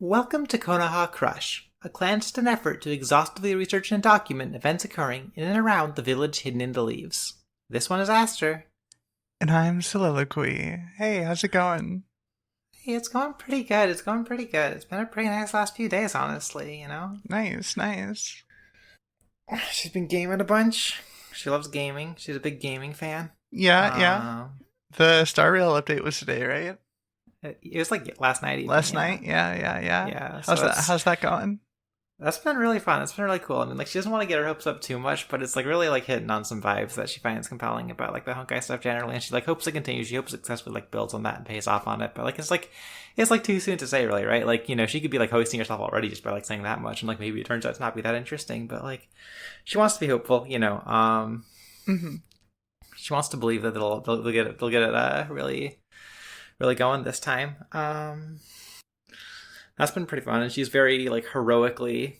Welcome to Konoha Crush, a clandestine effort to exhaustively research and document events occurring in and around the village hidden in the leaves. This one is Aster. And I'm Soliloquy. Hey, how's it going? Hey, it's going pretty good. It's going pretty good. It's been a pretty nice last few days, honestly, Nice, nice. She's been gaming a bunch. She loves gaming. She's a big gaming fan. Yeah. The Star Rail update was today, right? It was like last night even. Last night? Yeah. Yeah. How's that going? That's been really fun. It's been really cool. I mean, she doesn't want to get her hopes up too much, but it's really hitting on some vibes that she finds compelling about the Honkai stuff generally, and she hopes it continues. She hopes it successfully builds on that and pays off on it. But it's too soon to say, really, right? She could be hosting herself already just by saying that much, and maybe it turns out to not be that interesting. But she wants to be hopeful, Mm-hmm. She wants to believe that they'll get it really going this time. That's been pretty fun, and she's very heroically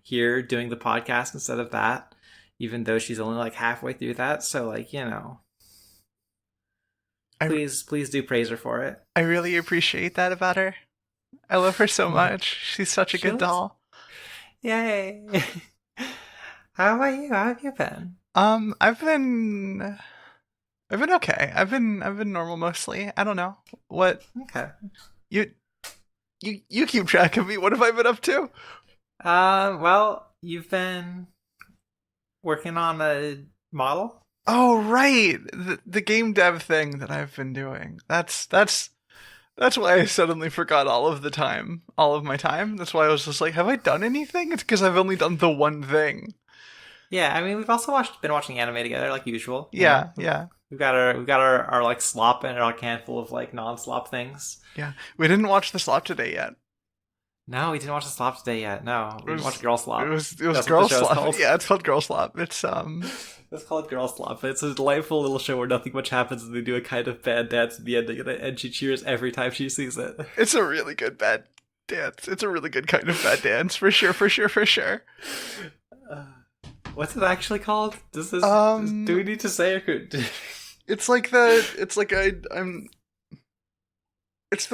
here doing the podcast instead of that, even though she's only halfway through that. So please do praise her for it. I really appreciate that about her. I love her so much. She's such a good doll. Yay! How about you? How have you been? I've been okay. I've been normal mostly. I don't know what. Okay. You keep track of me. What have I been up to? Well, you've been working on a model. Oh, right. The game dev thing that I've been doing. That's why I suddenly forgot all of my time. That's why I was just have I done anything? It's because I've only done the one thing. Yeah, I mean, we've also been watching anime together like usual. Yeah. We've got our slop and our handful of non-slop things. Yeah, we didn't watch the slop today yet. No, we didn't watch the slop today yet. No, we didn't watch Girl Slop. It was Girl Slop. Yeah, it's called Girl Slop. It's called Girl Slop. It's a delightful little show where nothing much happens, and they do a kind of bad dance at the ending, and she cheers every time she sees it. It's a really good bad dance. It's a really good kind of bad dance, for sure. What's it actually called? Do we need to say it? It's the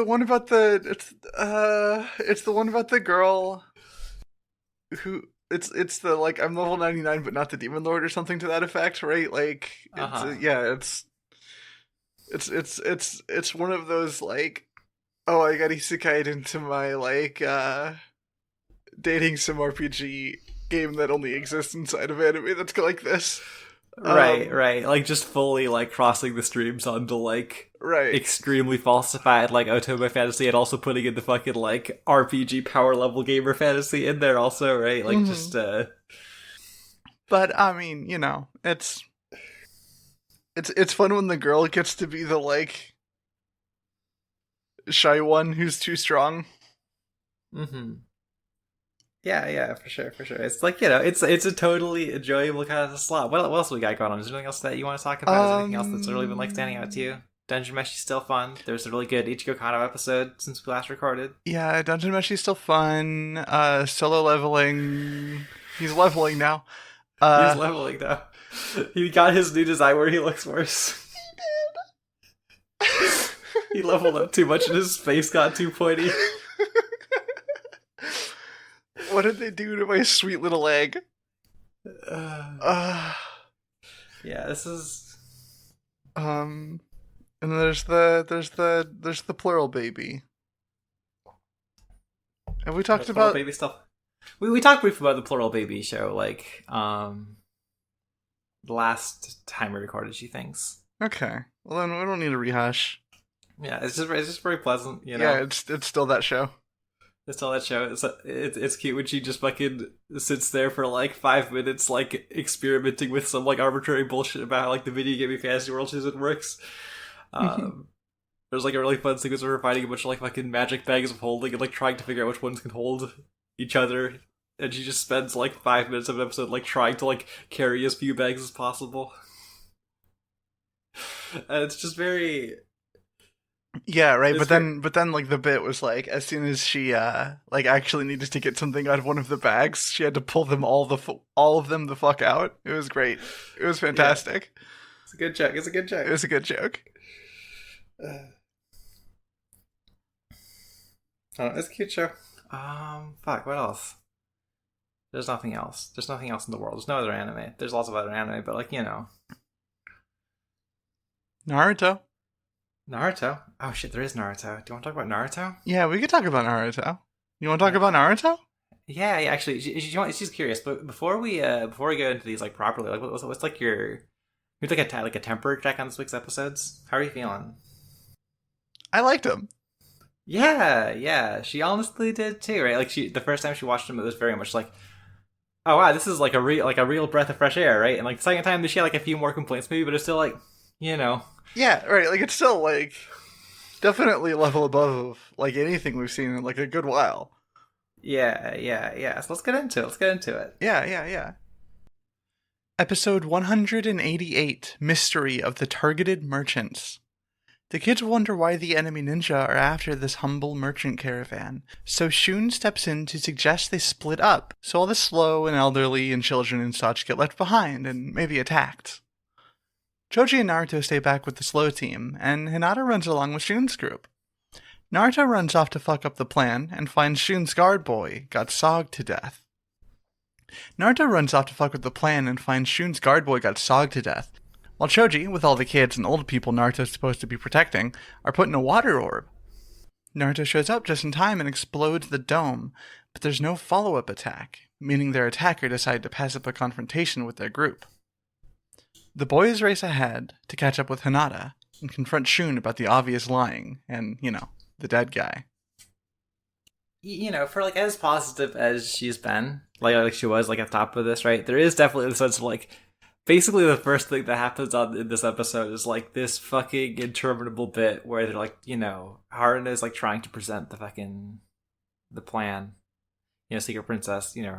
one about the girl who it's the I'm level 99 but not the demon lord or something to that effect, right? It's one of those oh, I got isekai'd into my dating sim RPG game that only exists inside of anime that's like this. Right. Just fully crossing the streams onto extremely falsified otome fantasy, and also putting in the fucking RPG power level gamer fantasy in there also, right? But I mean, it's fun when the girl gets to be the shy one who's too strong. Mm-hmm. Yeah, for sure. It's it's a totally enjoyable kind of slot. What else we got going on? Is there anything else that you want to talk about? Is there anything else that's really been standing out to you? Dungeon Mesh is still fun. There's a really good Ichigo Kano episode since we last recorded. Yeah, Dungeon Mesh is still fun. Solo leveling. He's leveling now. He's leveling now. He got his new design where he looks worse. He did. He leveled up too much and his face got too pointy. What did they do to my sweet little egg? Yeah, this is. And there's the plural baby. Have we talked about baby stuff? We talked briefly about the plural baby show, the last time we recorded. She thinks. Okay, well then we don't need a rehash. Yeah, it's just very pleasant, Yeah, it's still that show. It's all that show. It's cute when she just fucking sits there for 5 minutes, experimenting with some arbitrary bullshit about how the video gaming fantasy world she's in works. There's a really fun sequence of her fighting a bunch of fucking magic bags of holding and trying to figure out which ones can hold each other. And she just spends 5 minutes of an episode trying to carry as few bags as possible. And it's just very. Yeah, right. But then the bit was as soon as she actually needed to get something out of one of the bags, she had to pull them all of them the fuck out. It was great. It was fantastic. Yeah. It's a good joke. It was a good joke. Oh, it's a cute show. Fuck, what else? There's nothing else. There's nothing else in the world. There's no other anime. There's lots of other anime, but like, Naruto. Naruto. Oh shit, there is Naruto. Do you want to talk about Naruto? Yeah, we could talk about Naruto. You want to talk Yeah. about Naruto? Yeah, yeah. Actually, she's curious. But before we go into these like properly, like, what's like you like like a temper check on this week's episodes? How are you feeling? I liked him. Yeah, yeah. She honestly did too, right? Like the first time she watched him, it was very much like, oh wow, this is like a real breath of fresh air, right? And like the second time, she had like a few more complaints, maybe, but it's still like, you know, Yeah, right. Like it's still like definitely a level above like anything we've seen in like a good while. yeah, yeah, yeah. So let's get into it. Let's get into it. Yeah, yeah, yeah. Episode 188, Mystery of the Targeted Merchants. The kids wonder why the enemy ninja are after this humble merchant caravan, so Shun steps in to suggest they split up, so all the slow and elderly and children and such get left behind and maybe attacked. Choji and Naruto stay back with the slow team, and Hinata runs along with Shun's group. Naruto runs off to fuck up the plan and finds Shun's guard boy got sogged to death. Naruto runs off to fuck with the plan and finds Shun's guard boy got sogged to death, while Choji, with all the kids and old people Naruto's supposed to be protecting, are put in a water orb. Naruto shows up just in time and explodes the dome, but there's no follow-up attack, meaning their attacker decided to pass up a confrontation with their group. The boys race ahead to catch up with Hinata and confront Shun about the obvious lying and, the dead guy. For like as positive as she's been, like she was like at the top of this, right? There is definitely the sense of like, basically the first thing that happens in this episode is like this fucking interminable bit where they're like, Haruna is like trying to present the plan, Secret Princess, Yeah.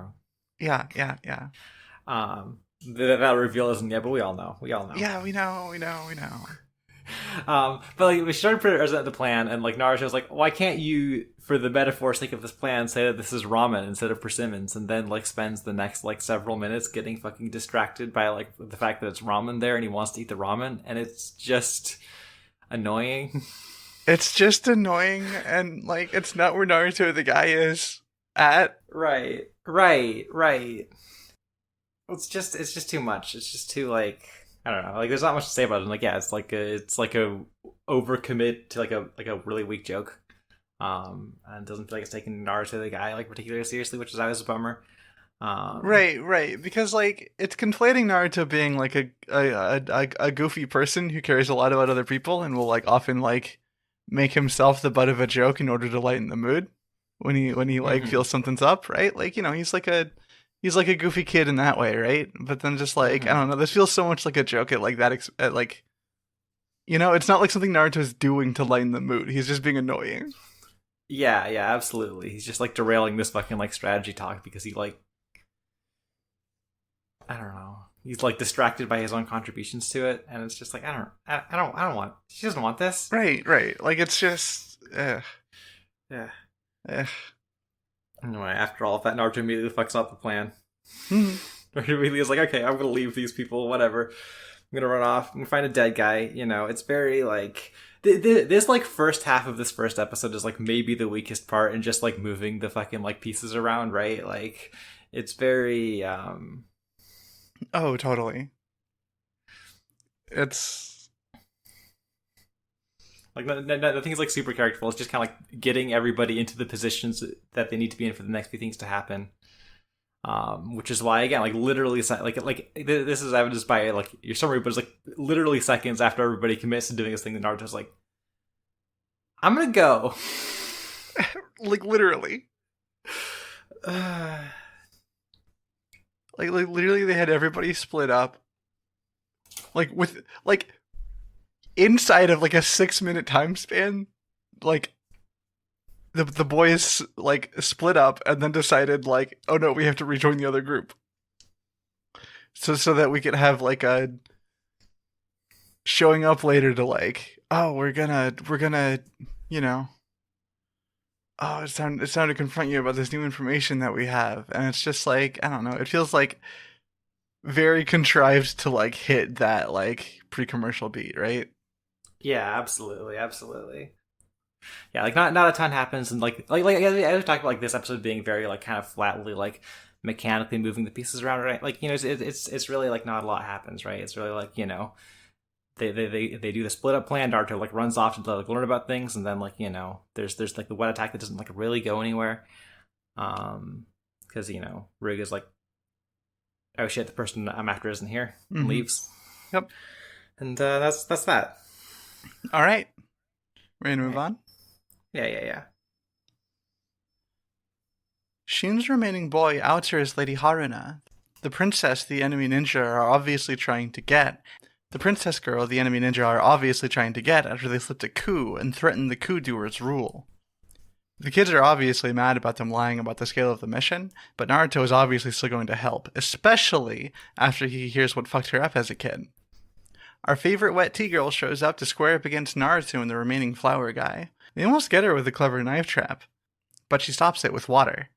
that reveal isn't yet, but we all know. Yeah, we know. But like we started to present the plan, and like Naruto's like, why can't you, for the metaphor sake of this plan, say that this is ramen instead of persimmons, and then like spends the next like several minutes getting fucking distracted by like the fact that it's ramen there, and he wants to eat the ramen, and it's just annoying. It's just annoying, and like it's not where Naruto the guy is at. Right. It's just too much. It's just too like, I don't know. Like, there's not much to say about it. Like, yeah, it's like a overcommit to like a really weak joke. And doesn't feel like it's taking Naruto the guy like particularly seriously, which is always a bummer. Right. Because like it's conflating Naruto being like a goofy person who cares a lot about other people and will like often like make himself the butt of a joke in order to lighten the mood when he like feels something's up, right? Like, he's like a goofy kid in that way, right? But then just like, I don't know, this feels so much like a joke at like that, at like, it's not like something Naruto's doing to lighten the mood. He's just being annoying. Yeah, absolutely. He's just like derailing this fucking like strategy talk because he like, I don't know. He's like distracted by his own contributions to it, and it's just like I don't want. She doesn't want this. Right. Like it's just, Yeah. Anyway, after all of that, Naruto immediately fucks up the plan. Naruto immediately is like, okay, I'm gonna leave these people, whatever. I'm gonna run off. I'm gonna find a dead guy. It's very like this like first half of this first episode is like maybe the weakest part, and just like moving the fucking like pieces around, right? Like it's very Oh, totally. It's like nothing's like super characterful. It's just kind of like getting everybody into the positions that they need to be in for the next few things to happen. Which is why again, like literally, like this is evidenced by like your summary, but it's like literally seconds after everybody commits to doing this thing, that Naruto's like, "I'm gonna go," like literally. Like literally, they had everybody split up, like with like inside of like a 6-minute time span. Like the boys like split up and then decided like, oh no, we have to rejoin the other group, so that we could have like a showing up later to like, oh, we're gonna oh, it's time to confront you about this new information that we have. And it's just like, I don't know, it feels like very contrived to like hit that like pre-commercial beat, right? Yeah, absolutely. Yeah, like not a ton happens, and like I was talking about like this episode being very like kind of flatly like mechanically moving the pieces around, right? Like, you know, it's really like not a lot happens, right? It's really like, you know, they do the split up plan. Naruto like runs off to like learn about things, and then like, you know, there's like the wet attack that doesn't like really go anywhere, because you know Ruga's like, oh shit, the person I'm after isn't here, and leaves. Yep. And that's that. All right, ready to move on? Yeah. Shin's remaining boy outers Lady Haruna. The princess the enemy ninja are obviously trying to get. The princess girl the enemy ninja are obviously trying to get after they slipped a coup and threatened the coup doer's rule. The kids are obviously mad about them lying about the scale of the mission, but Naruto is obviously still going to help, especially after he hears what fucked her up as a kid. Our favorite wet tea girl shows up to square up against Naruto and the remaining flower guy. They almost get her with a clever knife trap, but she stops it with water.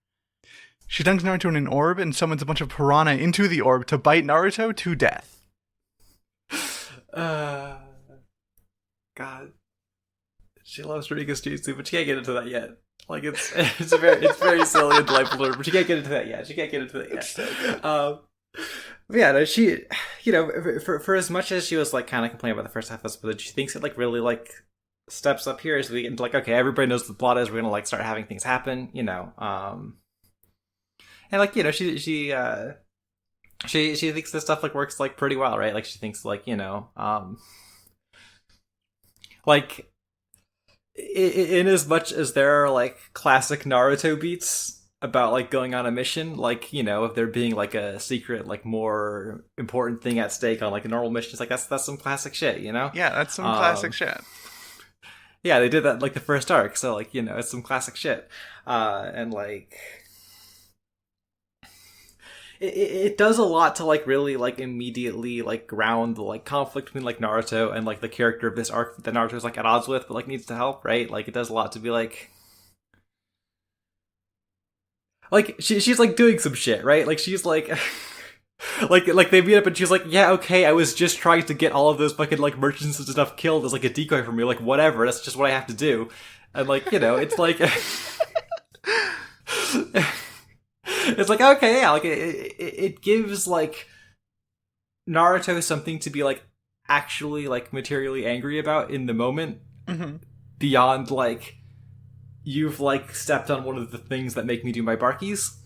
She dunks Naruto in an orb and summons a bunch of piranha into the orb to bite Naruto to death. God, she loves Rika's jutsu, but she can't get into that yet. Like it's very silly and delightful, but she can't get into that yet. It's so good. Yeah, no, she, you know, for as much as she was like kind of complaining about the first half of the episode, she thinks it like really like steps up here as we get into like, okay, everybody knows what the plot is. We're gonna like start having things happen, you know. And like, you know, she thinks this stuff like works like pretty well, right? Like she thinks like, you know, like in as much as there are like classic Naruto beats about like going on a mission, like, you know, if there being like a secret like more important thing at stake on like a normal mission, it's like that's some classic shit, you know? Yeah, that's some classic shit. Yeah, they did that in, like the first arc, so like, you know, it's some classic shit. And like it does a lot to like really like immediately like ground the like conflict between like Naruto and like the character of this arc that Naruto's like at odds with but like needs to help, right? Like it does a lot to be like she's like doing some shit, right? Like she's like like they meet up and she's like, yeah, okay, I was just trying to get all of those fucking like merchants and stuff killed as like a decoy for me, like whatever, that's just what I have to do. And like, you know, it's like it's like, okay, yeah, like it gives like Naruto something to be like actually like materially angry about in the moment, beyond like you've like stepped on one of the things that make me do my barkies.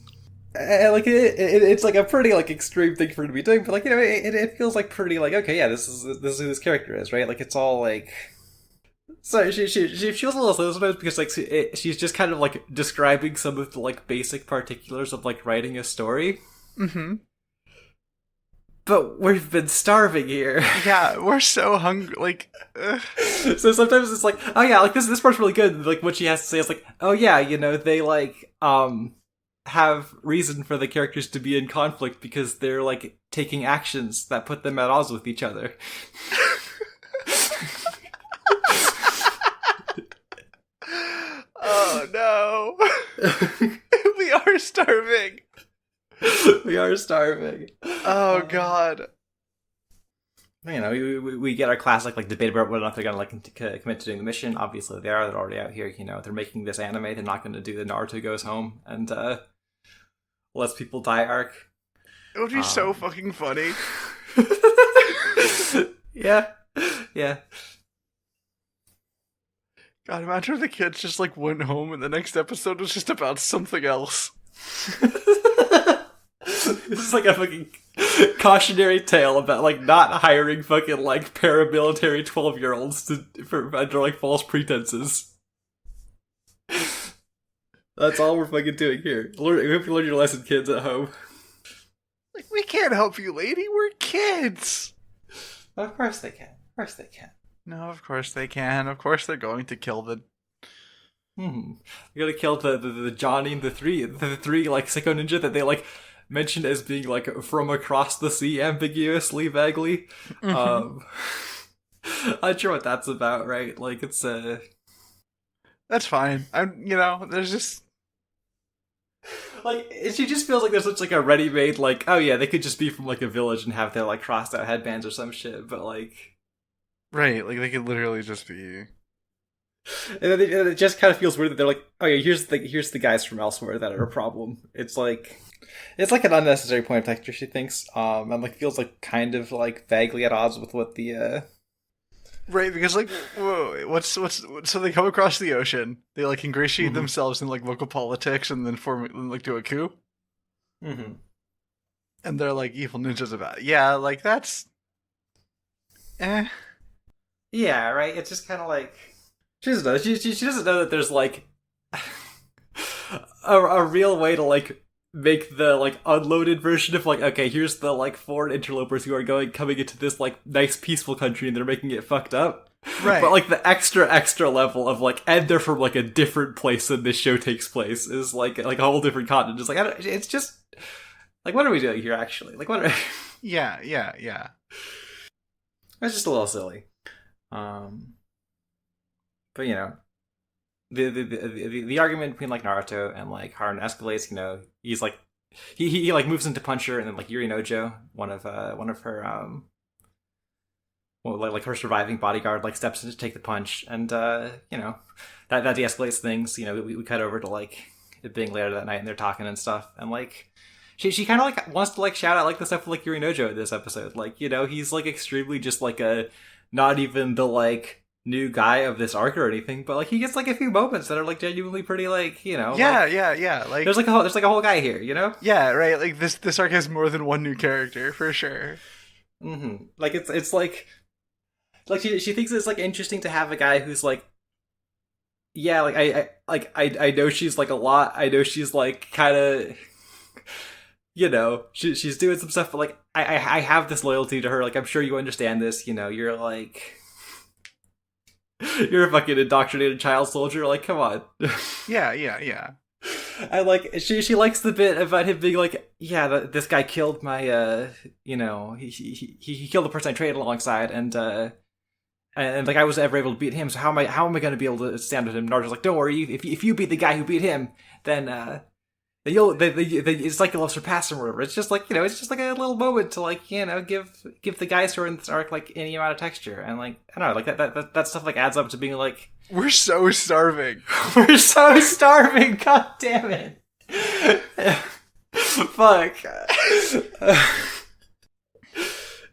And like it's like a pretty like extreme thing for her to be doing, but like, you know, it feels like pretty like, okay, yeah, this is who this character is, right? Like it's all like. So she feels a little slow sometimes because like she's just kind of like describing some of the like basic particulars of like writing a story. But we've been starving here. Yeah, we're so hungry. Like, so sometimes it's like, oh yeah, like this part's really good. Like what she has to say is like, oh yeah, you know, they like have reason for the characters to be in conflict because they're like taking actions that put them at odds with each other. Oh no. We are starving. We are starving. Oh god. You know, we get our classic like debate about whether or not they're gonna like commit to doing the mission. Obviously they are. They're already out here. You know, they're making this anime. They're not going to do the Naruto goes home and lets people die arc. It would be so fucking funny. Yeah. God, imagine if the kids just like went home and the next episode was just about something else. This is like a fucking cautionary tale about like not hiring fucking like paramilitary 12-year-olds for under like false pretenses. That's all we're fucking doing here. We hope you learn your lesson, kids at home. Like, we can't help you, lady. We're kids. Of course they can. No, of course they can. Of course they're going to kill the. They're gonna kill the Johnny and the three like sicko ninja that they like mentioned as being like from across the sea ambiguously, vaguely. I'm not sure what that's about, right? Like it's That's fine. There's just like she just feels like there's such like a ready-made like, oh yeah, they could just be from like a village and have their like crossed out headbands or some shit, but like right, like they could literally just be And then it just kind of feels weird that they're like, oh yeah, here's the guys from elsewhere that are a problem. It's like an unnecessary point of texture, she thinks, and like feels like kind of like vaguely at odds with what the Right, because like, whoa, so they come across the ocean, they like ingratiate themselves in like local politics, and then do a coup, and they're like evil ninjas about it. Yeah, like that's, yeah, right. It's just kind of like she doesn't know. She doesn't know that there's like a real way to like make the like unloaded version of like, okay, here's the like foreign interlopers who are coming into this like nice peaceful country and they're making it fucked up. Right. But like the extra level of like, and they're from like a different place than this show takes place is like a whole different continent. Just like it's just like, what are we doing here actually? Like what? Yeah. It's just a little silly. But you know, the argument between like Naruto and like Haruno escalates. You know, he's like he like moves into puncher, and then like Yuri Nojo, one of her like her surviving bodyguard, like steps in to take the punch, and you know that de-escalates things. You know, we cut over to like it being later that night, and they're talking and stuff, and like she kind of like wants to like shout out like the stuff with like Yuri Nojo in this episode. Like, you know, he's like extremely just like a not even the like new guy of this arc or anything, but like he gets like a few moments that are like genuinely pretty like, you know, yeah, like, yeah. Like there's like a whole guy here, you know? Yeah, right. Like this arc has more than one new character for sure. Like it's like she thinks it's like interesting to have a guy who's like, yeah, like I know she's like a lot. I know she's like kind of, you know, she's doing some stuff, but like I have this loyalty to her. Like I'm sure you understand this. You know, you're like. You're a fucking indoctrinated child soldier. Like, come on. Yeah. I like she likes the bit about him being like, yeah, this guy killed my you know, he killed the person I traded alongside, and like I was ever able to beat him. So how am I going to be able to stand with him? Naruto's like, don't worry, if you beat the guy who beat him, then the cycle will surpass him or whatever. It's just like, you know, it's just like a little moment to like, you know, give the guys who are in this arc like any amount of texture, and like I don't know, like that stuff like adds up to being like, we're so starving. We're so starving. God damn it. Fuck.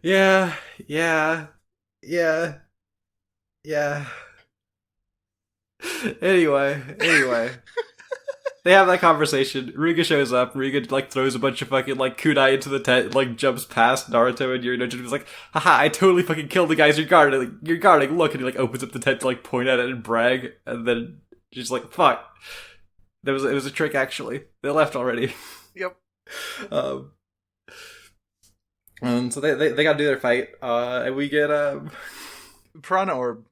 Yeah. Anyway. They have that conversation. Riga shows up. Riga like throws a bunch of fucking like kunai into the tent, like jumps past Naruto and Yuri Nojo. He's like, haha, I totally fucking killed the guys you're guarding. Like, you're guarding. Look, and he like opens up the tent to like point at it and brag, and then she's like, fuck. It was a trick actually. They left already. Yep. So they gotta do their fight. And we get Piranha Orb.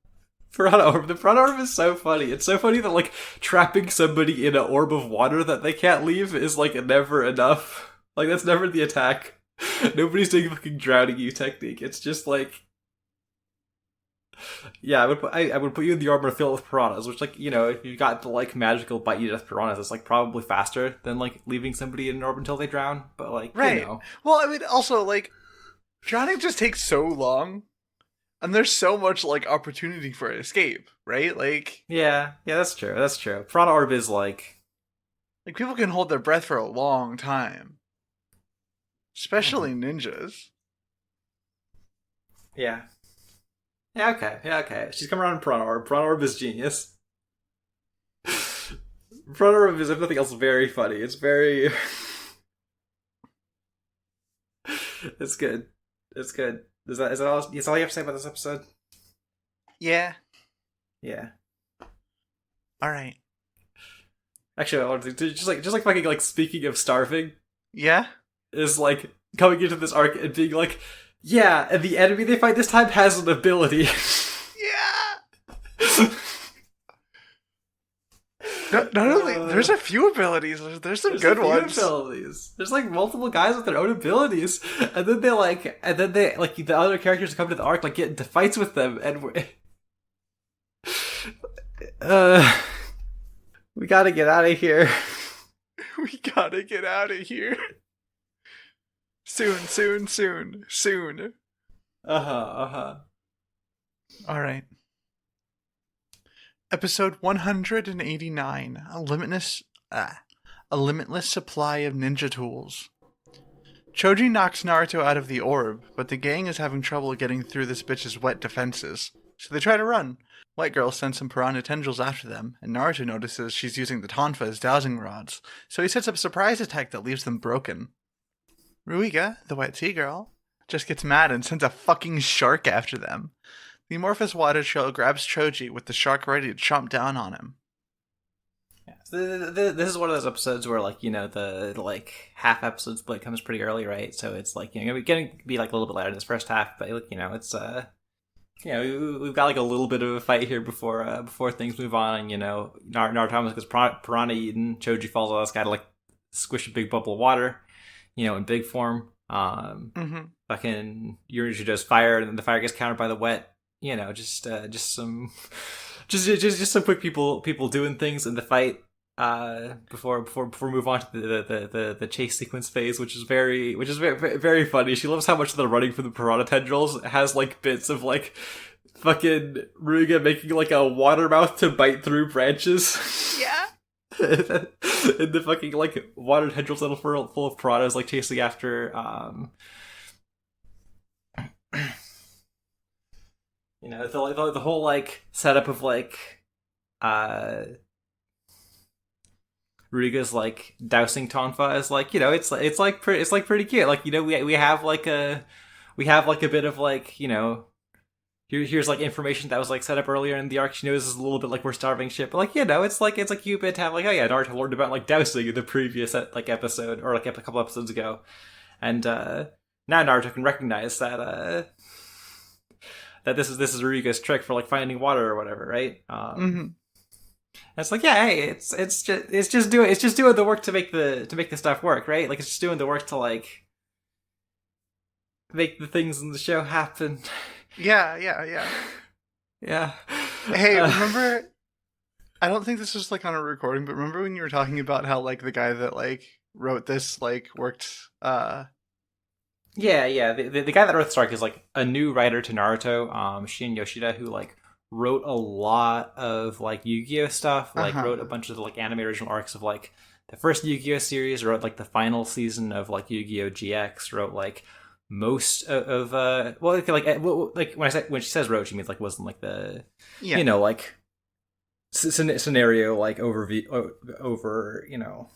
Piranha Orb. The Piranha Orb is so funny. It's so funny that like trapping somebody in an orb of water that they can't leave is like never enough. Like that's never the attack. Nobody's doing fucking drowning you technique. It's just like, yeah, I would put you in the orb and fill it with piranhas, which like, you know, if you got the like magical bite you death piranhas, it's like probably faster than like leaving somebody in an orb until they drown. But like, right. You know. Well, I mean, also like drowning just takes so long. And there's so much, like, opportunity for escape, right? Like... Yeah, that's true. Piranha Orb is, like... Like, people can hold their breath for a long time. Especially ninjas. Yeah. Yeah, okay. She's come around Piranha Orb. Piranha Orb is genius. Piranha Orb is, if nothing else, very funny. It's very... It's good. Is that all you have to say about this episode? Yeah. Alright. Actually, I wanted to just like fucking like speaking of starving. Yeah? Is like coming into this arc and being like, yeah, and the enemy they fight this time has an ability. Yeah! Not only there's a few abilities, there's some good ones. Abilities. There's like multiple guys with their own abilities, and then they like the other characters come to the arc like get into fights with them, and we gotta get out of here. We gotta get out of here. Soon. All right. Episode 189, a limitless supply of ninja tools. Choji knocks Naruto out of the orb, but the gang is having trouble getting through this bitch's wet defenses, so they try to run. White Girl sends some piranha tendrils after them, and Naruto notices she's using the tonfa as dowsing rods, so he sets up a surprise attack that leaves them broken. Ruiga, the wet tea girl, just gets mad and sends a fucking shark after them. The amorphous water troll grabs Choji with the shark ready to chomp down on him. Yeah, so this is one of those episodes where, like, you know, the like half episode split comes pretty early, right? So it's like, you know, going to be like a little bit later in this first half, but like, you know, it's you know, we've got like a little bit of a fight here before things move on, and you know, Naruto gets piranha eaten. Choji falls on this guy to like squish a big bubble of water, you know, in big form. Fucking Yuriju does fire, and then the fire gets countered by the wet. You know, just some quick people doing things in the fight before we move on to the chase sequence phase, which is very very funny. She loves how much the running from the piranha tendrils has like bits of like fucking Ruga making like a water mouth to bite through branches. Yeah. And the fucking like water tendrils that are full of piranhas like chasing after you know, the whole like setup of like Ruga's like dousing tonfa is like, you know, it's like pretty cute. Like, you know, we have like a bit of like, you know, here's like information that was like set up earlier in the arc. She knows this is a little bit like we're starving shit, but like, you know, it's a cute bit to have like, oh yeah, Naruto learned about like dousing in the previous like episode or like a couple episodes ago, and now Naruto can recognize that that this is Ruga's trick for like finding water or whatever, right? And it's like, yeah, hey, it's just doing the work to make the stuff work, right? Like, it's just doing the work to like make the things in the show happen. Yeah. Hey, remember? I don't think this was like on a recording, but remember when you were talking about how like the guy that like wrote this like worked Yeah. The guy that wrote this arc is like a new writer to Naruto, Shin Yoshida, who like wrote a lot of like Yu-Gi-Oh stuff, like wrote a bunch of the like anime original arcs of like the first Yu-Gi-Oh series, wrote like the final season of like Yu-Gi-Oh GX, wrote like most of when she says wrote, she means like wasn't like the you know like scenario like overview you know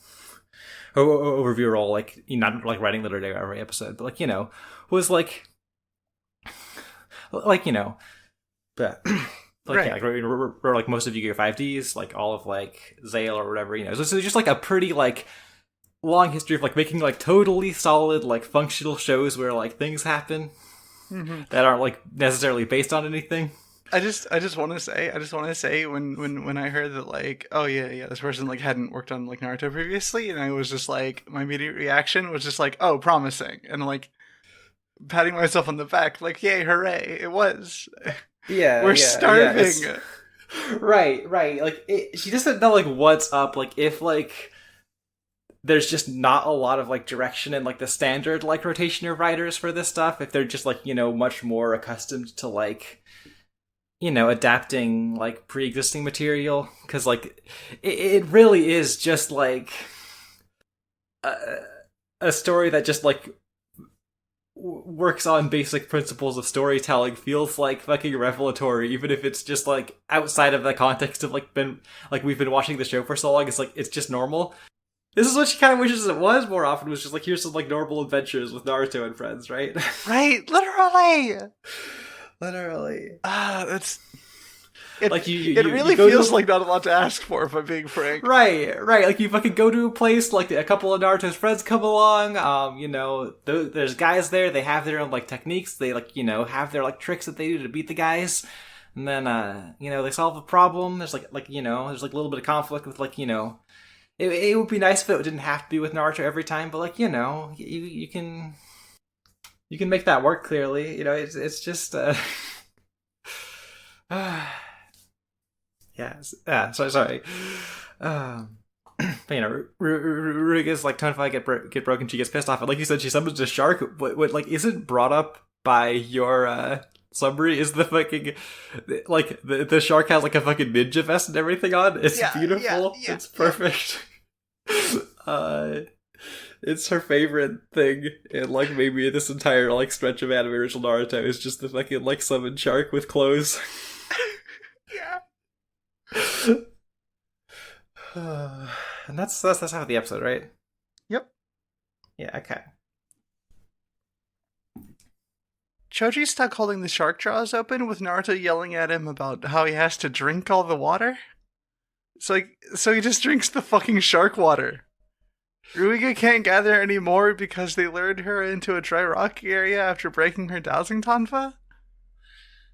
overview role, like, you know, not like writing literally every episode, but like, you know, was like you know, but like, right. yeah, like wrote like most of Yu-Gi-Oh 5Ds, like all of like Zale or whatever, you know. So it's just like a pretty like long history of like making like totally solid like functional shows where like things happen that aren't like necessarily based on anything. I just want to say when I heard that like, oh yeah, this person like hadn't worked on like Naruto previously, and I was just like, my immediate reaction was just like, oh, promising, and like patting myself on the back like, yay, hooray, it was. Yeah, we're starving. Yeah, right. Like, she doesn't know like what's up. Like, if like there's just not a lot of like direction and like the standard like rotation of writers for this stuff, if they're just like, you know, much more accustomed to like, you know, adapting like pre-existing material, because like it really is just like a story that just like works on basic principles of storytelling, feels like fucking revelatory, even if it's just like outside of the context of like we've been watching the show for so long. It's like it's just normal. This is what she kind of wishes it was more often, was just like, here's some like normal adventures with Naruto and friends, right? Right, literally. That's it. Like it really feels like not a lot to ask for, if I'm being frank. Right. Like, you fucking go to a place, like a couple of Naruto's friends come along. You know, there's guys there. They have their own like techniques. They like, you know, have their like tricks that they do to beat the guys. And then you know, they solve a problem. There's like you know, there's like a little bit of conflict with like, you know, it would be nice if it didn't have to be with Naruto every time, but like, you know, you can make that work clearly. You know, it's just sorry. But, you know, Ruga's like tonify get broken. She gets pissed off, and like you said, she summons a shark. What like isn't brought up by your summary is the fucking, like, the shark has like a fucking ninja vest and everything on. It's beautiful. It's perfect. It's her favorite thing in, like, maybe this entire, like, stretch of anime original Naruto is just the fucking, like, summoned shark with clothes. And that's half of the episode, right? Yep. Yeah, okay. Choji's stuck holding the shark jaws open with Naruto yelling at him about how he has to drink all the water. It's like, so he just drinks the fucking shark water. Ruiga can't gather anymore because they lured her into a dry rock area after breaking her dowsing tonfa.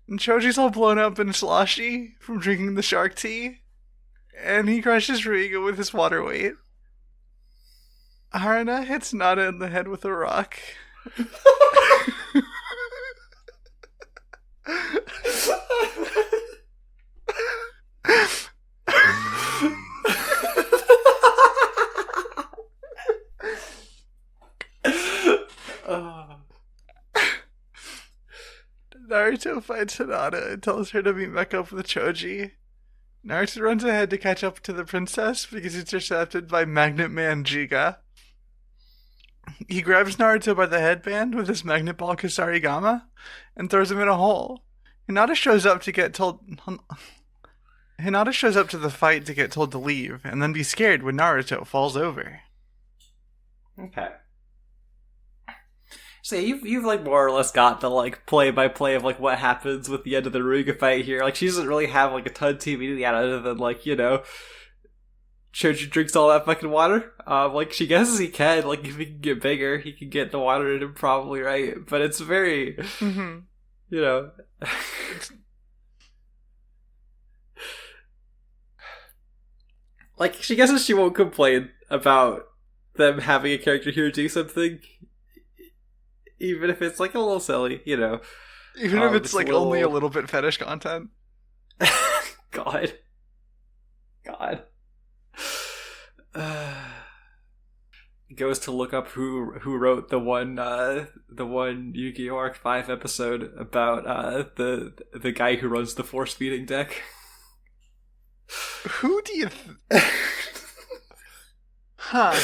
And Choji's all blown up and sloshy from drinking the shark tea. And he crushes Ruiga with his water weight. Haruna hits Nada in the head with a rock. Naruto fights Hinata and tells her to meet back up with Choji. Naruto runs ahead to catch up to the princess because he's intercepted by Magnet Man Jiga. He grabs Naruto by the headband with his Magnet Ball Kusarigama and throws him in a hole. Hinata shows up to the fight to get told to leave, and then be scared when Naruto falls over. Okay. So yeah, you've like more or less got the like play by play of like what happens with the end of the Ruiga fight here. Like she doesn't really have like a ton to immediately add other than like, you know, Choji drinks all that fucking water. Like she guesses he can, like if he can get bigger, he can get the water in him probably, right? But it's very you know like she guesses she won't complain about them having a character here do something. Even if it's like a little silly, you know. Even if it's like only a little bit fetish content. God. Goes to look up who wrote the one Yu-Gi-Oh! Arc 5 episode about the guy who runs the force feeding deck. Who do you Huh.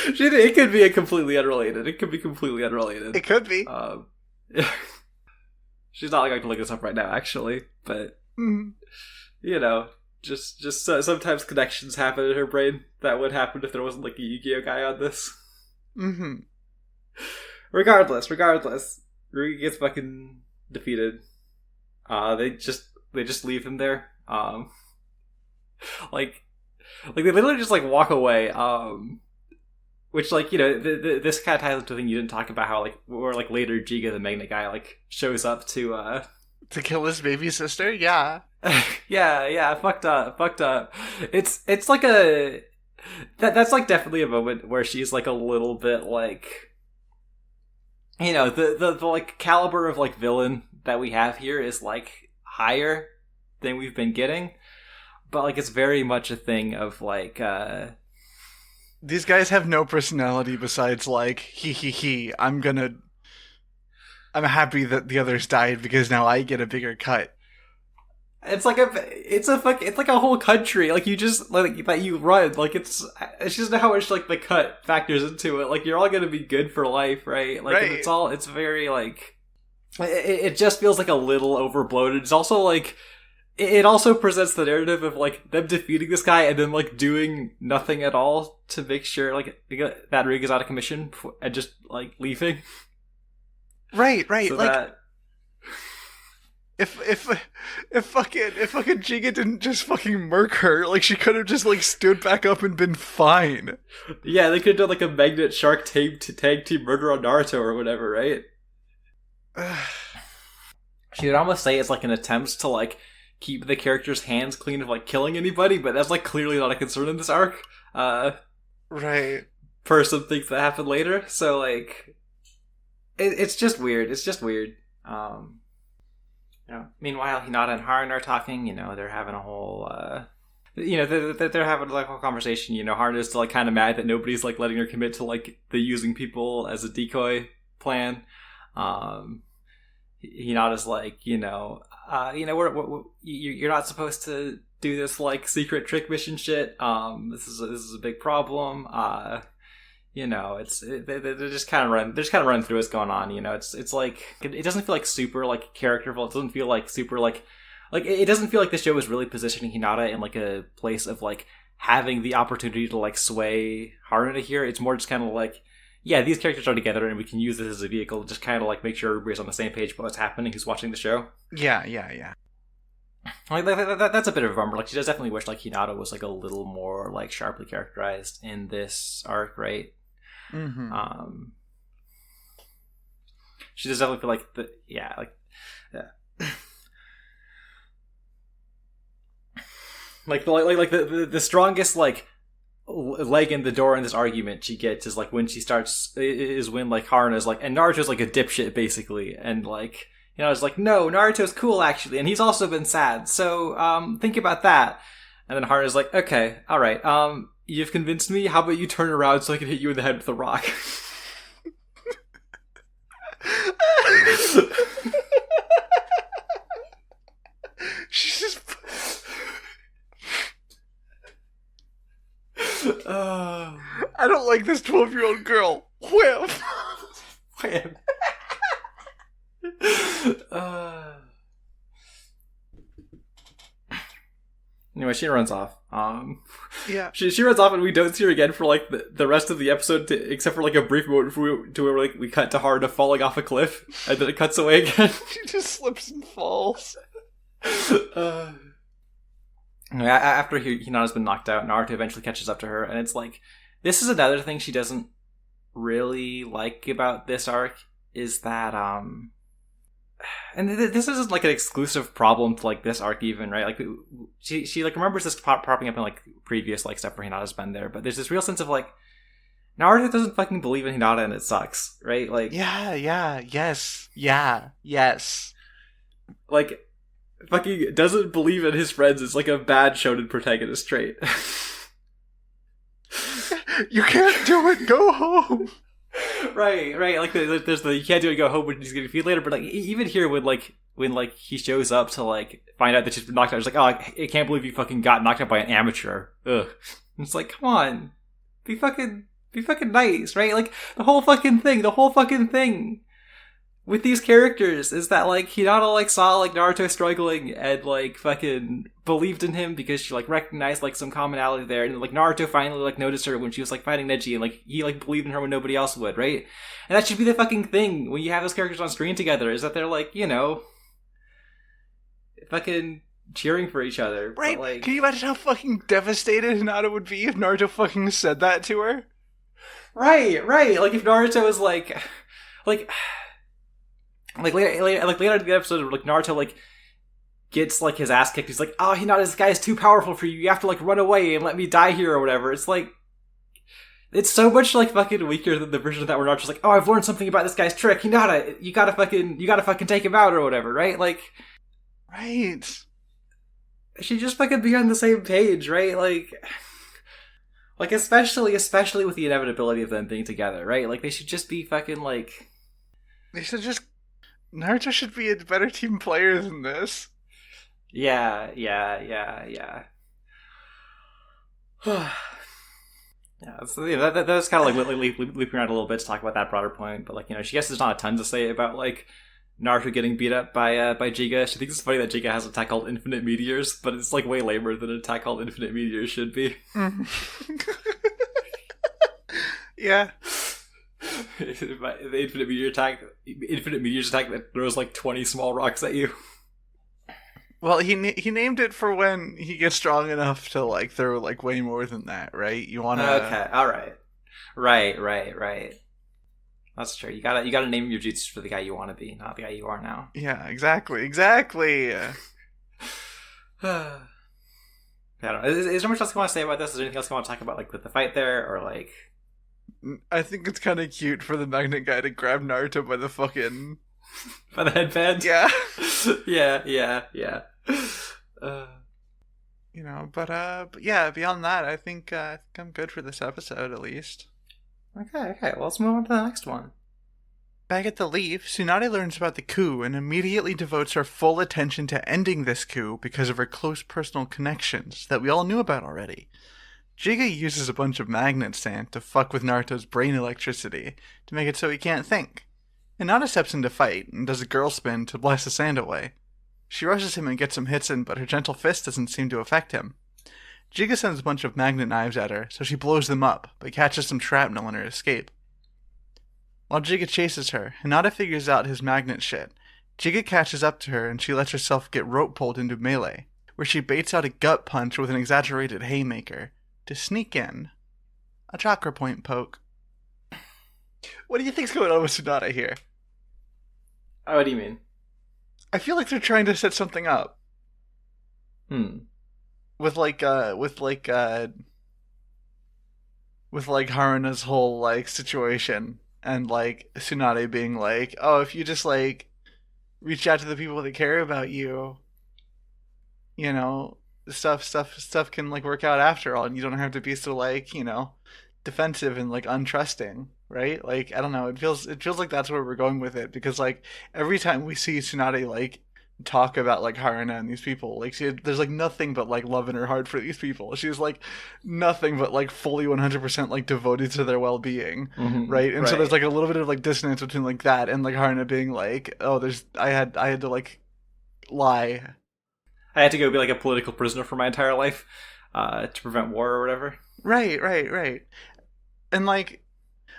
It could be completely unrelated. It could be completely unrelated. It could be. She's not going to look this up right now, actually. But, you know, just sometimes connections happen in her brain that would happen if there wasn't, like, a Yu-Gi-Oh! Guy on this. Mm-hmm. Regardless, Rugi gets fucking defeated. They just leave him there. Like they literally just, like, walk away. Which, like, you know, this kind of ties into the thing you didn't talk about, how, like, where, like, later Jiga, the Magnet guy, like, shows up to kill his baby sister? Yeah. yeah, fucked up. It's like that's, like, definitely a moment where she's, like, a little bit, like, you know, the like, caliber of, like, villain that we have here is, like, higher than we've been getting. But, like, it's very much a thing of, like, these guys have no personality besides, like, I'm happy that the others died because now I get a bigger cut. It's like a whole country. Like, you just, like, that you run. Like, it's just how much, like, the cut factors into it. Like, you're all gonna be good for life, right? Like, right. It's very, like, it just feels like a little overbloated. It's also, like, it also presents the narrative of, like, them defeating this guy and then, like, doing nothing at all to make sure, like, that rig is out of commission and just, like, leaving. Right. So like, that... if fucking Jiga didn't just fucking murk her, like, she could have just, like, stood back up and been fine. Yeah, they could have done, like, a Magnet Shark tag team murder on Naruto or whatever, right? You'd almost say it's, like, an attempt to, like, keep the character's hands clean of, like, killing anybody, but that's, like, clearly not a concern in this arc. Right. Per some things that happen later. So, like, it's just weird. You know, meanwhile, Hinata and Harun are talking. You know, they're having a whole, you know, they're having, like, a whole conversation. You know, Harun is still, like, kind of mad that nobody's, like, letting her commit to, like, the using people as a decoy plan. Hinata's like, you're not supposed to do this like secret trick mission shit. This is a big problem. They're just kind of run through what's going on. It's like it doesn't feel like super like characterful. It doesn't feel like super like it doesn't feel like the show is really positioning Hinata in like a place of like having the opportunity to like sway Haruno here. It's more just kind of like, yeah, these characters are together and we can use this as a vehicle to just kind of like make sure everybody's on the same page about what's happening who's watching the show. Yeah. Like that's a bit of a bummer. Like she does definitely wish like Hinata was like a little more like sharply characterized in this arc, right? Mm-hmm. She does definitely feel like the strongest like leg in the door in this argument she gets is like when like Haruno's like, and Naruto's like a dipshit basically, and like it's like, no, Naruto's cool actually, and he's also been sad, so think about that. And then Haruno's like, okay, all right, you've convinced me, how about you turn around so I can hit you in the head with a rock. She's just I don't like this 12-year-old girl. Whip. Whip. Anyway, she runs off. Yeah. She runs off, and we don't see her again for like the rest of the episode, except for like a brief moment to where like we cut to Haruno falling off a cliff, and then it cuts away again. She just slips and falls. After Hinata's been knocked out, Naruto eventually catches up to her, and it's like, this is another thing she doesn't really like about this arc, is that and this isn't like an exclusive problem to like this arc even, right? Like she like remembers this popping up in like previous like stuff where Hinata's been there, but there's this real sense of like Naruto doesn't fucking believe in Hinata and it sucks, right? Like yes. Like fucking doesn't believe in his friends is like a bad shonen protagonist trait. You can't do it, go home. Right. Like there's the you can't do it, go home, but he's gonna feed later. But like even here when he shows up to like find out that she's been knocked out, he's like, oh, I can't believe you fucking got knocked out by an amateur. Ugh. And it's like, come on, be fucking nice, right? Like the whole fucking thing with these characters is that like Hinata like saw like Naruto struggling and like fucking believed in him because she like recognized like some commonality there, and like Naruto finally like noticed her when she was like fighting Neji, and like he like believed in her when nobody else would, right? And that should be the fucking thing when you have those characters on screen together, is that they're like, fucking cheering for each other. Right? But, like, can you imagine how fucking devastated Hinata would be if Naruto fucking said that to her? Right. Like if Naruto was like later in the episode, like Naruto like gets like his ass kicked. He's like, oh, this guy is too powerful for you. You have to like run away and let me die here or whatever. It's like, it's so much like fucking weaker than the version of that where Naruto's like, oh, I've learned something about this guy's trick. Hinata, you gotta fucking take him out or whatever, right? Like, right. She just fucking be on the same page, right? Like especially with the inevitability of them being together, right? Like they should just be fucking like. Naruto should be a better team player than this. Yeah. So that's kind of like looping around a little bit to talk about that broader point, but like she guess there's not a ton to say about like Naruto getting beat up by Jiga. She thinks it's funny that Jiga has an attack called Infinite Meteors, but it's like way lamer than an attack called Infinite Meteors should be. Yeah. The Infinite Meteors attack that throws like 20 small rocks at you. Well, he named it for when he gets strong enough to like throw like way more than that, right? You want to Okay, all right. Right. That's true. You gotta name your jutsu for the guy you want to be, not the guy you are now. Yeah, exactly. I don't know. Is there much else you want to say about this? Is there anything else you want to talk about, like with the fight there, or like? I think it's kind of cute for the magnet guy to grab Naruto by the fucking by the headband. Yeah. yeah. But yeah. Beyond that, I think I'm good for this episode at least. Okay. Well, let's move on to the next one. Back at the Leaf, Tsunade learns about the coup and immediately devotes her full attention to ending this coup because of her close personal connections that we all knew about already. Jiga uses a bunch of magnet sand to fuck with Naruto's brain electricity to make it so he can't think. Hinata steps in to fight and does a girl spin to blast the sand away. She rushes him and gets some hits in, but her gentle fist doesn't seem to affect him. Jiga sends a bunch of magnet knives at her, so she blows them up, but catches some shrapnel in her escape. While Jiga chases her, Hinata figures out his magnet shit. Jiga catches up to her and she lets herself get rope pulled into melee, where she baits out a gut punch with an exaggerated haymaker to sneak in a chakra point poke. What do you think's going on with Tsunade here? Oh, what do you mean? I feel like they're trying to set something up. With Haruna's whole like situation and like Tsunade being like, oh, if you just like reach out to the people that care about you, you know, stuff can like work out after all, and you don't have to be so like, you know, defensive and like untrusting, right? Like, I don't know, it feels like that's where we're going with it, because like every time we see Tsunade like talk about like Haruna and these people, like there's like nothing but like love in her heart for these people. She's like nothing but like fully 100% like devoted to their well-being, right? And so there's like a little bit of like dissonance between like that and like Haruna being like, oh, I had to like lie. I had to go be like a political prisoner for my entire life to prevent war or whatever. Right. And like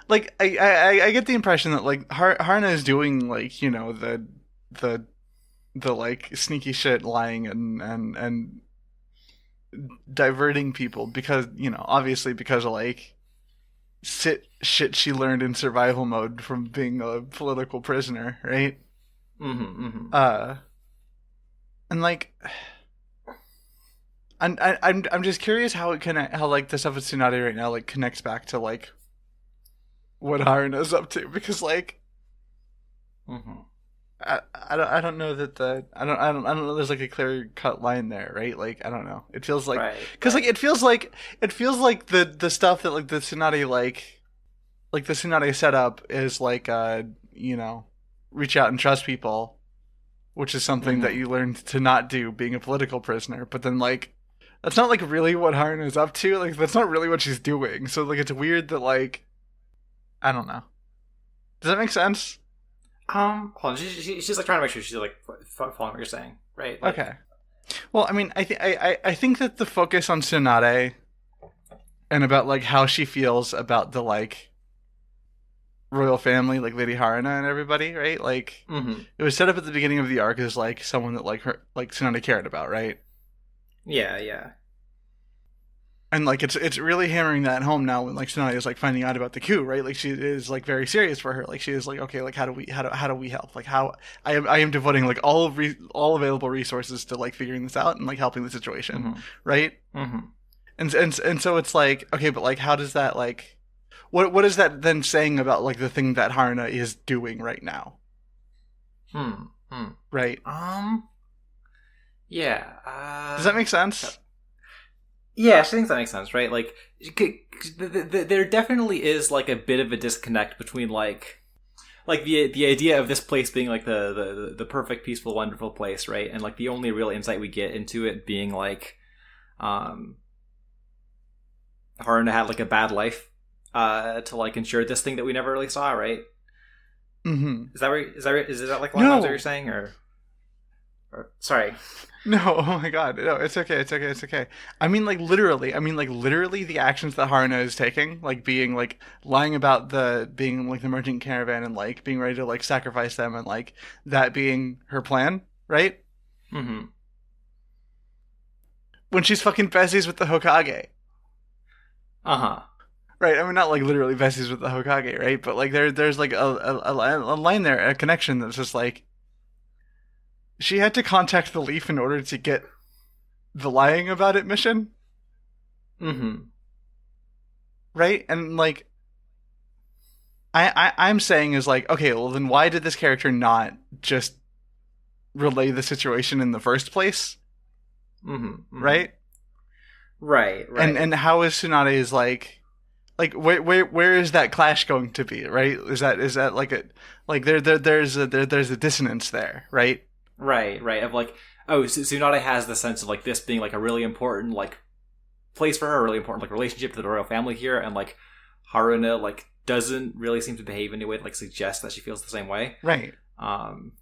I get the impression that like Haruna is doing like, you know, the like sneaky shit, lying and diverting people because, you know, obviously because of like shit she learned in survival mode from being a political prisoner, right? And like I'm just curious how like the stuff with Tsunade right now like connects back to like what Haruna's up to, because like I don't know that I don't know there's like a clear cut line there, right? Like I don't know. It feels like because like it feels like the stuff that like the Tsunade like the Tsunade setup is like you know, reach out and trust people, which is something that you learned to not do being a political prisoner. But then like that's not like really what Haruna is up to. Like that's not really what she's doing. So like it's weird that like I don't know. Does that make sense? Hold on. She's like trying to make sure she's like following what you're saying, right? Like, okay. Well, I mean, I think that the focus on Tsunade and about like how she feels about the like royal family, like Lady Haruna and everybody, right? Like it was set up at the beginning of the arc as like someone that like her, like Tsunade cared about, right? Yeah. And like it's really hammering that home now when like Tsunade is like finding out about the coup, right? Like she is like very serious for her. Like she is like, okay, like how do we help? Like how I am devoting like all available resources to like figuring this out and like helping the situation, right? And so it's like, okay, but like how does that like what is that then saying about like the thing that Haruna is doing right now? Right. Yeah. Does that make sense? Yeah, I think that makes sense, right? Like, there definitely is like a bit of a disconnect between like the idea of this place being like the perfect, peaceful, wonderful place, right? And like the only real insight we get into it being like, Haruna had like a bad life, to like ensure this thing that we never really saw, right? Is that like one of what you're saying, or sorry? No, oh my god, no, it's okay. I mean, like literally the actions that Haruna is taking, like being like lying about being like the merchant caravan and like being ready to like sacrifice them and like that being her plan, right? When she's fucking besties with the Hokage. Right, I mean, not like literally besties with the Hokage, right? But like there's like a line there, a connection that's just like she had to contact the Leaf in order to get the lying about it mission. Right? And like I'm saying is like, okay, well then why did this character not just relay the situation in the first place? Right? Right. And how is Tsunade's like like where is that clash going to be, right? Is that like a like there's a dissonance there, right? Right. Of like, oh, Tsunade has the sense of like this being like a really important like place for her, a really important like relationship to the royal family here, and like Haruna like doesn't really seem to behave in a way that like suggests that she feels the same way. Right.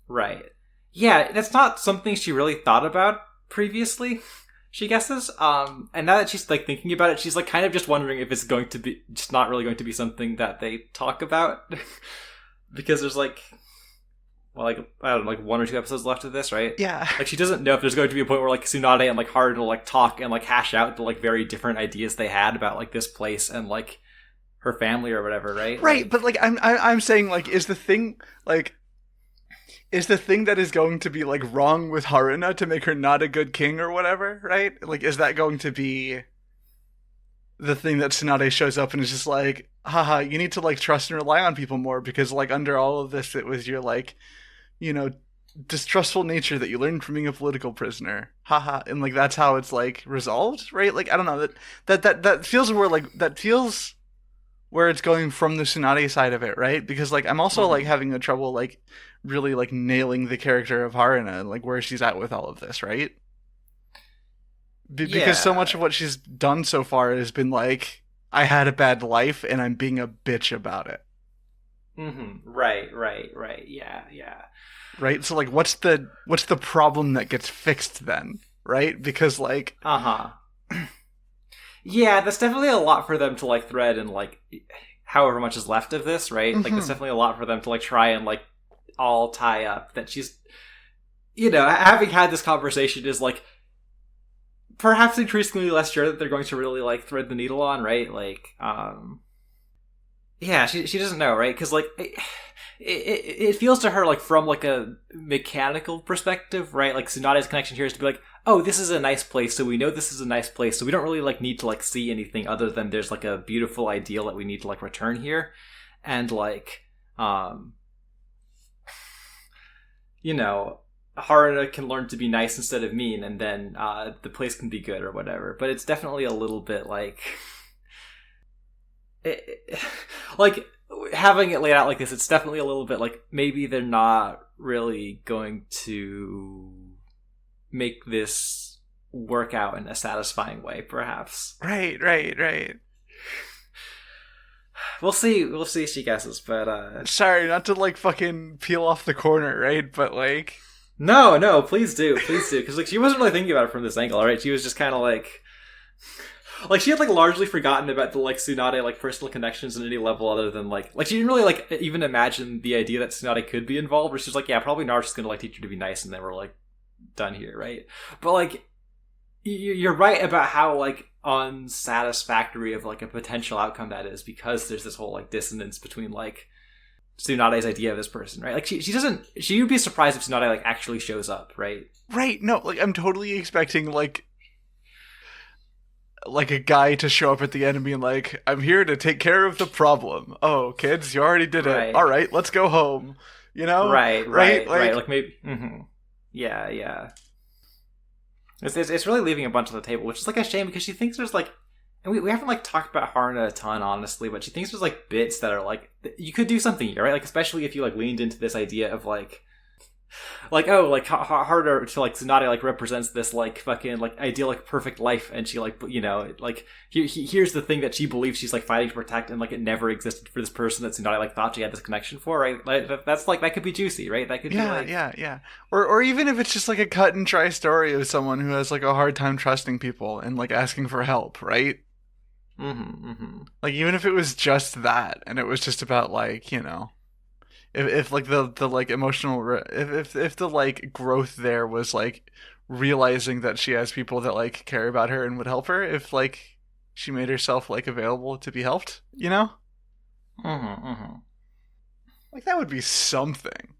Right. Yeah, that's not something she really thought about previously, she guesses. And now that she's like thinking about it, she's like kind of just wondering if it's going to be just not really going to be something that they talk about. Because there's like, well, like, I don't know, like 1 or 2 episodes left of this, right? Yeah. Like, she doesn't know if there's going to be a point where like Tsunade and like Haruto will like talk and like hash out the like very different ideas they had about like this place and like her family or whatever, right? Right, like, but like I'm saying, like, is the thing that is going to be like wrong with Haruna to make her not a good king or whatever, right? Like, is that going to be the thing that Tsunade shows up and is just like, haha, you need to like trust and rely on people more because like under all of this it was your like, you know, distrustful nature that you learned from being a political prisoner, haha, and like that's how it's like resolved, right? Like, I don't know, that feels where it's going from the Tsunade side of it, right? Because like I'm also like having a trouble like really like nailing the character of Haruna and like where she's at with all of this, right? Because so much of what she's done so far has been like, I had a bad life and I'm being a bitch about it. Right. Yeah. Right? So like what's the problem that gets fixed then? Right? Because like yeah, that's definitely a lot for them to like thread and like however much is left of this, right? Like that's definitely a lot for them to like try and like all tie up. That she's, you know, having had this conversation is like perhaps increasingly less sure that they're going to really like thread the needle on, right? Like, yeah, she doesn't know, right? Because like it feels to her like from like a mechanical perspective, right? Like Tsunade's connection here is to be like, oh, this is a nice place, so we know this is a nice place, so we don't really like need to like see anything other than there's like a beautiful ideal that we need to like return here, and like, you know, Haruna can learn to be nice instead of mean, and then the place can be good or whatever. But it's definitely a little bit like, like having it laid out like this. It's definitely a little bit like maybe they're not really going to make this work out in a satisfying way, perhaps. Right. We'll see, she guesses, but sorry, not to like fucking peel off the corner, right? But like, no, please do, because like she wasn't really thinking about it from this angle, right? She was just kind of like she had like largely forgotten about the like Tsunade like personal connections on any level other than like she didn't really like even imagine the idea that Tsunade could be involved. Where she's like, yeah, probably Naruto's gonna like teach her to be nice, and then we're like done here, right? But like you're right about how like unsatisfactory of like a potential outcome that is, because there's this whole like dissonance between like Tsunade's idea of this person, right? Like she would be surprised if Tsunade like actually shows up, right? Right. No, like I'm totally expecting like a guy to show up at the end and be like, I'm here to take care of the problem. Oh, kids, you already did it. All right, let's go home. You know? Right. Like maybe. Yeah. It's really leaving a bunch on the table, which is like a shame because she thinks there's like, and we haven't like talked about Haruna a ton, honestly, but she thinks there's like bits that are like, you could do something here, right? Like especially if you like leaned into this idea of like oh, like harder to like Tsunade like represents this like fucking like ideal like perfect life, and she like, you know, like here's the thing that she believes she's like fighting to protect, and like it never existed for this person that Tsunade like thought she had this connection for, right? Like that's like that could be juicy, right? That could be like, yeah. Or even if it's just like a cut and dry story of someone who has like a hard time trusting people and like asking for help, right? Like even if it was just that, and it was just about like, you know, if like the like emotional if the like growth there was like realizing that she has people that like care about her and would help her if like she made herself like available to be helped, you know? Like that would be something.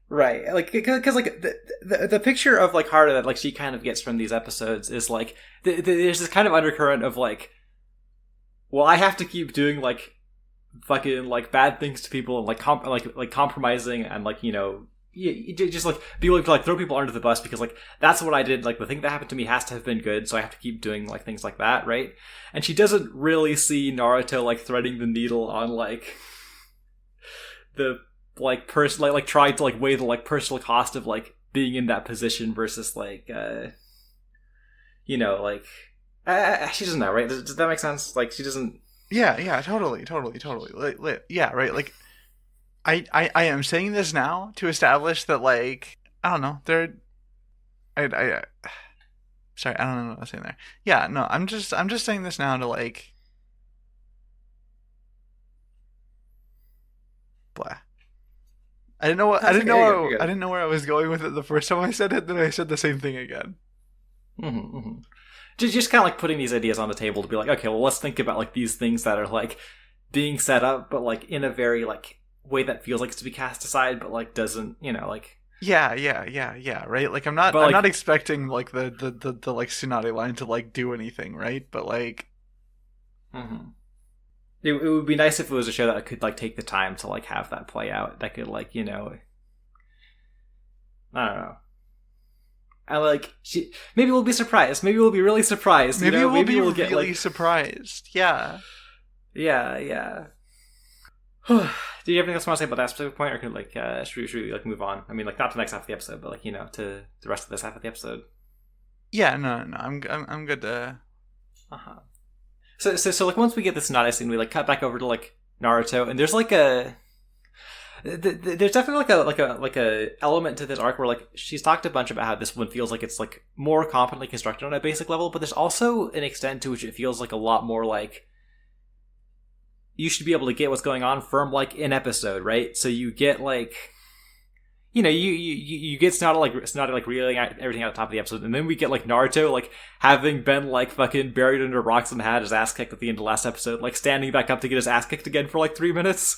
Right, like because like the picture of like Haruto that like she kind of gets from these episodes is like there's this kind of undercurrent of like, well, I have to keep doing like fucking like bad things to people and like compromising and like, you know, you just like be willing to like throw people under the bus because like that's what I did. Like the thing that happened to me has to have been good, so I have to keep doing like things like that, right? And she doesn't really see Naruto like threading the needle on like the like person like trying to like weigh the like personal cost of like being in that position versus like like she doesn't know, right? Does that make sense? Like she doesn't. Yeah, totally. Yeah, right. Like, I am saying this now to establish that, like, I don't know, sorry, I don't know what I was saying there. Yeah, no, I'm just saying this now to like, blah. I didn't know where I was going with it the first time I said it. Then I said the same thing again. Mm-hmm. Just kind of like putting these ideas on the table to be like, okay, well, let's think about like these things that are like being set up, but like in a very like way that feels like it's to be cast aside, but like doesn't, like. Yeah, right. Like I'm not expecting like the like Tsunade line to like do anything, right? But like, it would be nice if it was a show that could like take the time to like have that play out. That could like I don't know. I like maybe we'll be surprised. Maybe we'll be really surprised. Maybe we'll be really surprised. Yeah. Yeah. Do you have anything else you want to say about that specific point, or could like should we like move on? I mean, like not to the next half of the episode, but like to the rest of this half of the episode. Yeah, no, I'm good to. So like once we get this Tsunade scene, we like cut back over to like Naruto, and there's like there's definitely like a element to this arc where like she's talked a bunch about how this one feels like it's like more competently constructed on a basic level, but there's also an extent to which it feels like a lot more like you should be able to get what's going on from like an episode, right? So you get like you get Tsunade like reeling everything out at the top of the episode, and then we get like Naruto like having been like fucking buried under rocks and had his ass kicked at the end of last episode, like standing back up to get his ass kicked again for like 3 minutes.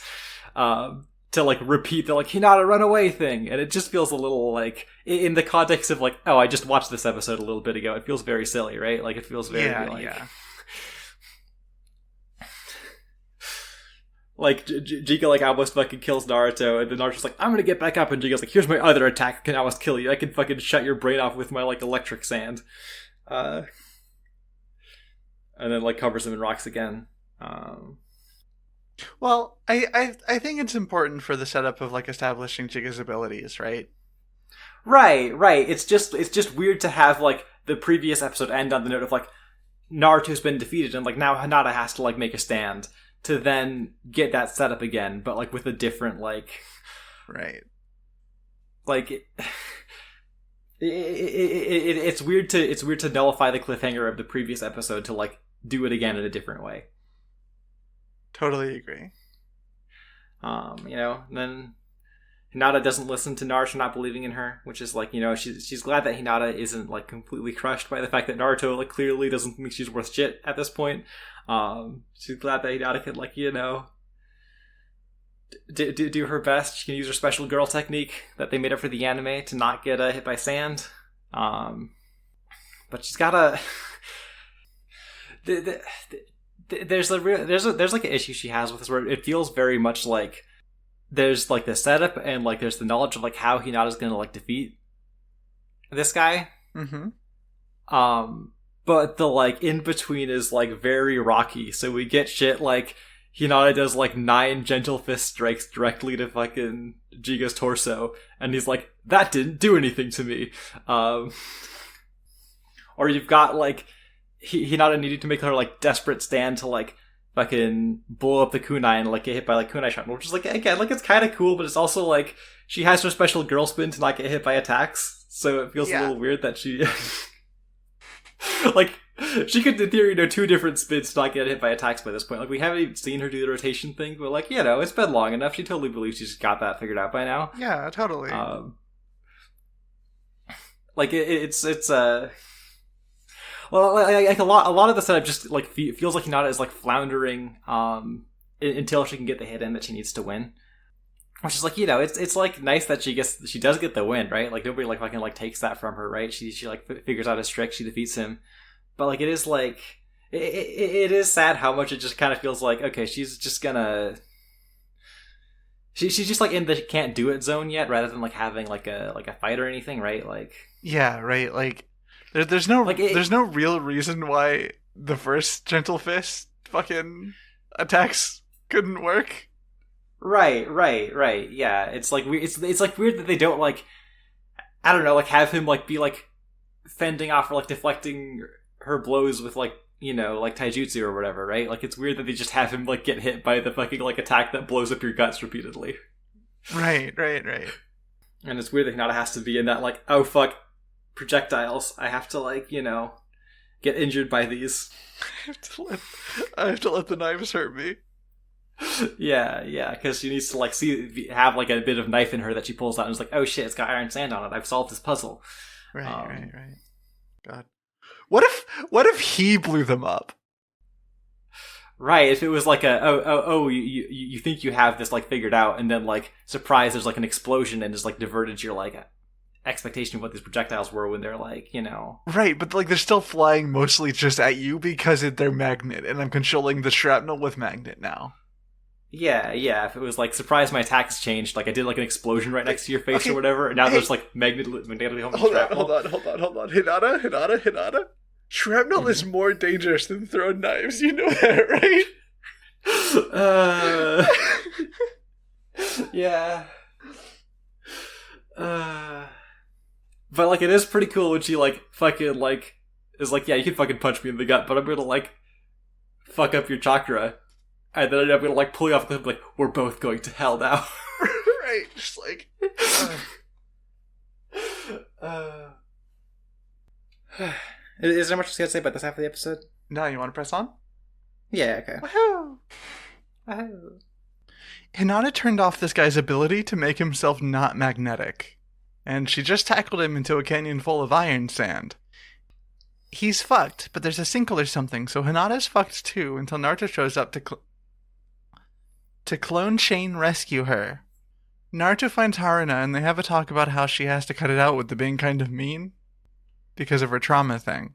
To like repeat the like Hinata run away thing, and it just feels a little like in the context of like, oh, I just watched this episode a little bit ago. It feels very silly, right? Like it feels very like Jiga like almost fucking kills Naruto, and then Naruto's like, I'm gonna get back up, and Jiga's like, here's my other attack, I can almost kill you. I can fucking shut your brain off with my like electric sand, and then like covers him in rocks again. Well, I think it's important for the setup of like establishing Jiga's abilities, right? Right. It's just weird to have like the previous episode end on the note of like Naruto's been defeated and like now Hinata has to like make a stand to then get that set up again, but like with a different like right. Like it's weird to nullify the cliffhanger of the previous episode to like do it again in a different way. Totally agree. Then Hinata doesn't listen to Naruto not believing in her, which is like, she's glad that Hinata isn't like completely crushed by the fact that Naruto like clearly doesn't think she's worth shit at this point. She's glad that Hinata could like, do her best. She can use her special girl technique that they made up for the anime to not get hit by sand. But she's gotta. There's like an issue she has with this where it feels very much like there's like the setup and like there's the knowledge of like how Hinata's gonna like defeat this guy. Mm-hmm. But the like in between is like very rocky. So we get shit like Hinata does like 9 gentle fist strikes directly to fucking Jiga's torso, and he's like, that didn't do anything to me. Or you've got like Hinata needed to make her like desperate stand to like fucking blow up the kunai and like get hit by like kunai shot, which is like again like it's kind of cool, but it's also like she has her special girl spin to not get hit by attacks, so it feels a little weird that she like she could in theory 2 different spins to not get hit by attacks by this point. Like we haven't even seen her do the rotation thing, but like it's been long enough. She totally believes she's got that figured out by now. Yeah, totally. Like it's well, like a lot of the setup just like feels like Hinata is like floundering until she can get the hit in that she needs to win. Which is like it's like nice that she does get the win, right? Like nobody like fucking like takes that from her, right? She like figures out his trick, she defeats him, but like it is like it is sad how much it just kind of feels like okay, she's she's just like in the can't do it zone yet, rather than like having like a fight or anything, right? Like Yeah, right. Like there's no like there's no real reason why the first Gentle Fist fucking attacks couldn't work. right. Yeah, it's like it's like weird that they don't like, I don't know, like have him like be like fending off or like deflecting her blows with like, you know, like taijutsu or whatever, right? Like it's weird that they just have him like get hit by the fucking like attack that blows up your guts repeatedly. Right. And it's weird that Hinata has to be in that like, oh fuck, projectiles. I have to like, you know, get injured by these. I have to let the knives hurt me. Yeah, because she needs to like have like a bit of knife in her that she pulls out and is like, oh shit, it's got iron sand on it. I've solved this puzzle. Right. God, what if he blew them up? Right, if it was like you think you have this like figured out, and then like surprise, there's like an explosion and just like diverted your like expectation of what these projectiles were when they're like, you know. Right, but like they're still flying mostly just at you because they're magnet, and I'm controlling the shrapnel with magnet now. Yeah. If it was like surprise, my attacks changed, like I did like an explosion right next to your face or whatever, and now there's like magnetically home. Hold on. Hinata. Shrapnel is more dangerous than throwing knives. You know that, right? Yeah. But like it is pretty cool when she like fucking like is like, yeah, you can fucking punch me in the gut, but I'm gonna like fuck up your chakra, and then I'm gonna like pull you off the cliff, like we're both going to hell now. Right, just like. Is there much to say about this half of the episode? No, you want to press on? Yeah, okay. Woohoo! Hinata turned off this guy's ability to make himself not magnetic, and she just tackled him into a canyon full of iron sand. He's fucked, but there's a sinkhole or something, so Hinata's fucked too until Naruto shows up to clone Shane rescue her. Naruto finds Haruna, and they have a talk about how she has to cut it out with the being kind of mean because of her trauma thing.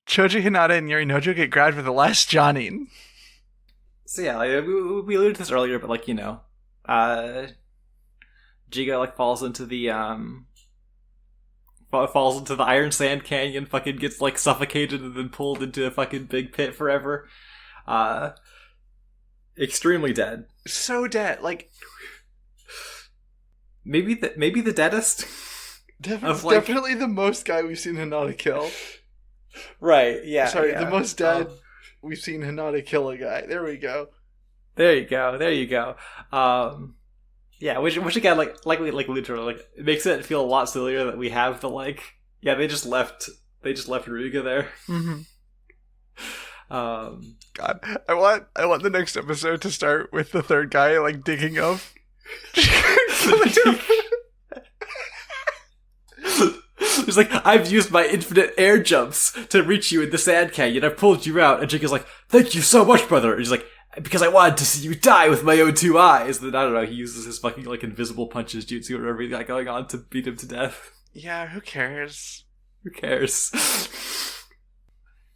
Choji, Hinata, and Yorinojo get grabbed for the last Johnny. So yeah, like, we alluded to this earlier, but like, you know, Jiga like falls into the iron sand canyon, fucking gets like suffocated and then pulled into a fucking big pit forever. Extremely dead. So dead, like maybe the deadest. Definitely the most guy we've seen Hinata kill. Right, yeah. Sorry, the most dead we've seen Hinata kill a guy. There we go. There you go. Yeah, which again, literally, like, it makes it feel a lot sillier that we have the, like, yeah, they just left Ruga there. Mm-hmm. God, I want the next episode to start with the third guy, like, digging up. He's like, I've used my infinite air jumps to reach you in the sand canyon. I pulled you out. And Jake is like, thank you so much, brother. And he's like, because I wanted to see you die with my own two eyes. Then I don't know, he uses his fucking like invisible punches jutsu or whatever he got going on to beat him to death. Yeah, who cares?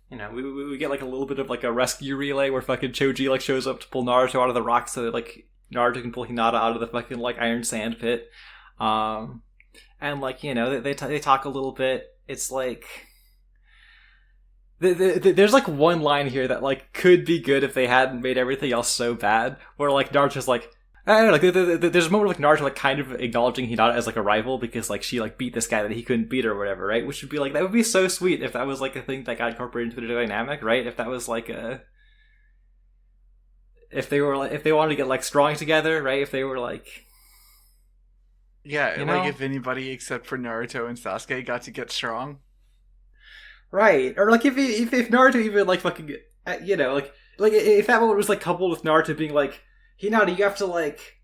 You know, we get like a little bit of like a rescue relay where fucking Choji like shows up to pull Naruto out of the rocks so that like Naruto can pull Hinata out of the fucking like iron sand pit. And like, you know, they talk a little bit. It's like there's like one line here that like could be good if they hadn't made everything else so bad. Where like Naruto's like, I don't know, like there's a moment where like Naruto like kind of acknowledging Hinata as like a rival because like she like beat this guy that he couldn't beat or whatever, right? Which would be like, that would be so sweet if that was like a thing that got incorporated into the dynamic, right? If that was like if they wanted to get like strong together, right? If they were like. Yeah, like if anybody except for Naruto and Sasuke got to get strong. Right. Or like if Naruto even like fucking, you know, like if that moment was like coupled with Naruto being like, Hinata, you have to like,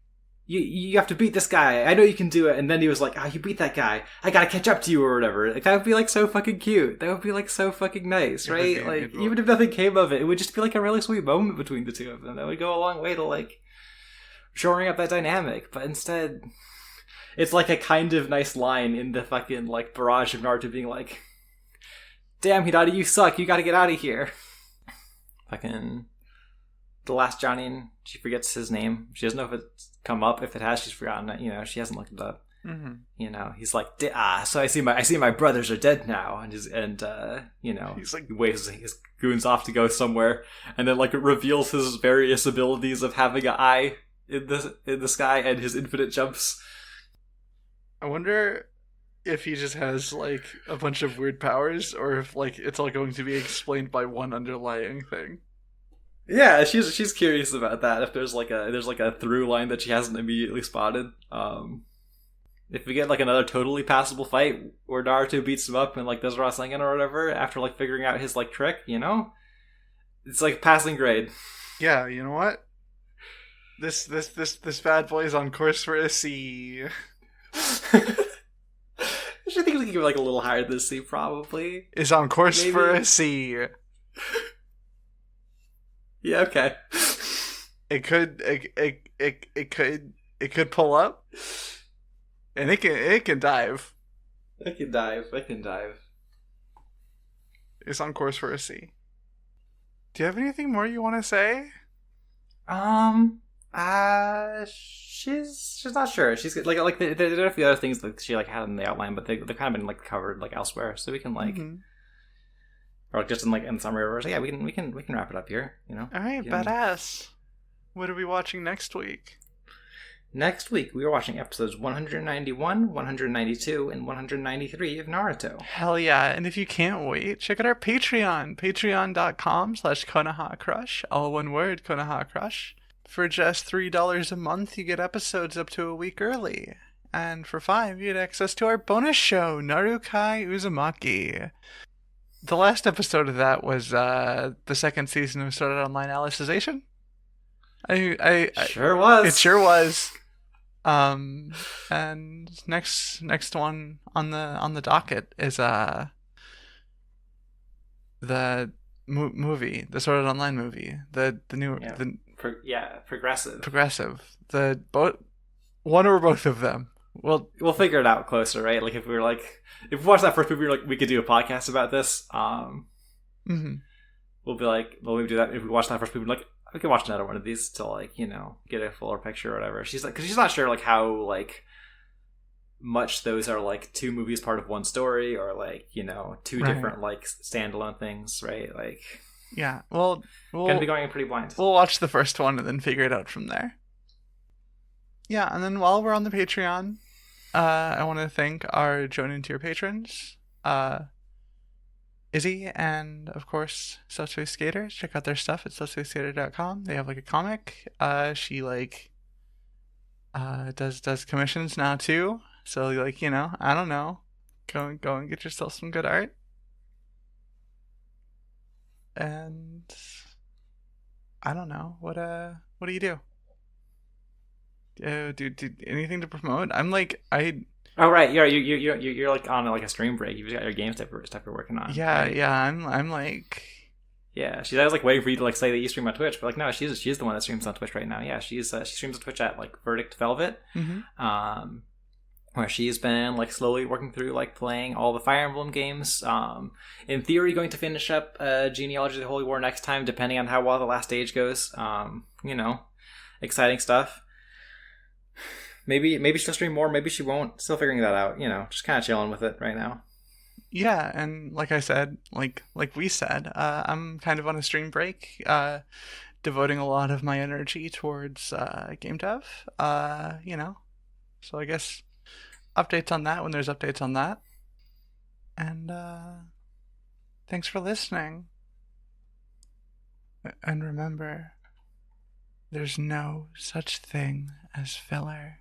you have to beat this guy. I know you can do it. And then he was like, you beat that guy. I gotta catch up to you or whatever. Like that would be like so fucking cute. That would be like so fucking nice, right? Like even if nothing came of it, it would just be like a really sweet moment between the two of them. That would go a long way to like shoring up that dynamic. But instead, it's like a kind of nice line in the fucking like barrage of Naruto being like, damn, Hinata, you suck. You gotta get out of here. Fucking the last Johnny, she forgets his name. She doesn't know if it's come up. If it has, she's forgotten it. She hasn't looked it up. He's like, so I see my brothers are dead now, and he's like, he waves his goons off to go somewhere, and then like it reveals his various abilities of having an eye in the sky and his infinite jumps. I wonder if he just has like a bunch of weird powers, or if like it's all going to be explained by one underlying thing. Yeah, she's curious about that. If there's like a through line that she hasn't immediately spotted. If we get like another totally passable fight where Naruto beats him up and like does Rasengan or whatever after like figuring out his like trick, it's like passing grade. Yeah, you know what? This bad boy is on course for a C. I think we can give it like a little higher than C, probably. Is on course for a C. Yeah, okay. It could pull up, and it can dive. It can dive. It's on course for a C. Do you have anything more you want to say? She's not sure. She's like there are a few other things that she like had in the outline, but they're kind of been like covered like elsewhere, so we can like, or just in summary, or yeah, we can wrap it up here. All right, badass. What are we watching next week? Next week, we are watching episodes 191, 192, and 193 of Naruto. Hell yeah. And if you can't wait, check out our Patreon. Patreon.com/Konoha Crush. All one word, Konoha Crush. For just $3 a month, you get episodes up to a week early. And for $5, you get access to our bonus show, Narukai Uzumaki. The last episode of that was the second season of Sword Art Online Alicization. I sure was. It sure was. And next one on the docket is the movie, the Sword Art Online movie, the new progressive. One or both of them. We'll figure it out closer, right? Like if we watch that first movie, we could do a podcast about this. We'll be like, well, we do that if we watch that first movie. Like, we can watch another one of these to like, get a fuller picture or whatever. She's like, because she's not sure like how like much those are like two movies part of one story, or like two different like standalone things, right? Like, yeah, well, gonna be going in pretty blind. We'll watch the first one and then figure it out from there. Yeah, and then while we're on the Patreon, I want to thank our Join and Tier patrons, Izzy, and of course Subspace Skater. Check out their stuff at subspaceskater.com. They have like a comic. She like does commissions now too. So like, I don't know. Go and get yourself some good art. And I don't know. What do you do? Do anything to promote? I'm like Oh right, you're like on like a stream break. You've got your game stuff you're working on. Yeah, right? yeah. I'm like, yeah. I was like waiting for you to like say that you stream on Twitch, but like no, she's the one that streams on Twitch right now. Yeah, she streams on Twitch at like Verdict Velvet, where she's been like slowly working through like playing all the Fire Emblem games. In theory, going to finish up Genealogy of the Holy War next time, depending on how well the last stage goes. Exciting stuff. Maybe she'll stream more, maybe she won't. Still figuring that out, just kind of chilling with it right now. Yeah, and like I said, like we said, I'm kind of on a stream break, devoting a lot of my energy towards game dev, So I guess updates on that when there's updates on that. And thanks for listening. And remember, there's no such thing as filler.